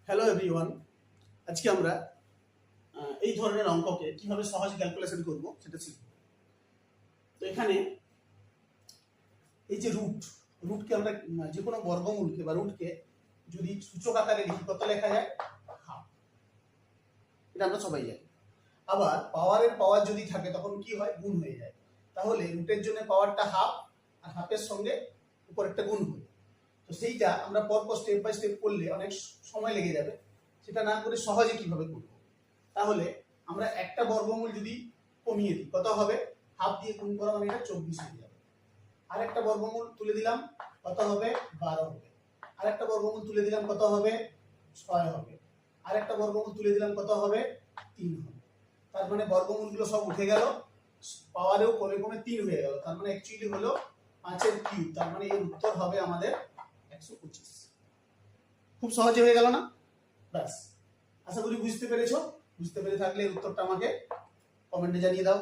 Hello everyone, আজকে আমরা এই ধরনের অঙ্ককে কিভাবে সহজে ক্যালকুলেশন করব সেটা শিখব। তো এখানে এই যে রুটকে আমরা যে কোনো বর্গমূলকে বা রুটকে যদি সূচক আকারে লিখি কত লেখা যায়? হাফ। এটা আমরা সবাই জানি। আবার পাওয়ারের পাওয়ার যদি থাকে তখন কি হয়? গুণ হয়ে যায়। তাহলে রুটের জন্য পাওয়ারটা হাফ আর হাফের সঙ্গে উপর একটা গুণ হবে। তো সেইটা আমরা পরপর স্টেপ বাই স্টেপ করলে অনেক সময় লেগে যাবে। সেটা না করে সহজে কিভাবে করব? তাহলে আমরা একটা বর্গমূল যদি কমিয়ে দিই কত হবে? হাফ দিয়ে গুণ করা মানে এটা 24 হয়ে যাবে। আর একটা বর্গমূল তুলে দিলাম কত হবে? 12 হবে। আর একটা বর্গমূল তুলে দিলাম কত হবে? 6 হবে। আর একটা বর্গমূল তুলে দিলাম কত হবে? 3 হবে। তার মানে বর্গমূলগুলো সব উঠে গেল, পাওয়ারেও কমে কমে 3 হয়ে গেল। তার মানে অ্যাকচুয়ালি হলো 5 এর কিউব। তার মানে এর উত্তর হবে আমাদের 125। খুব সহজে হয়ে গেল না? ব্যাস, আশা করি বুঝতে পেরেছো। বুঝতে পেরে থাকলে এর উত্তরটা আমাকে কমেন্টে জানিয়ে দাও।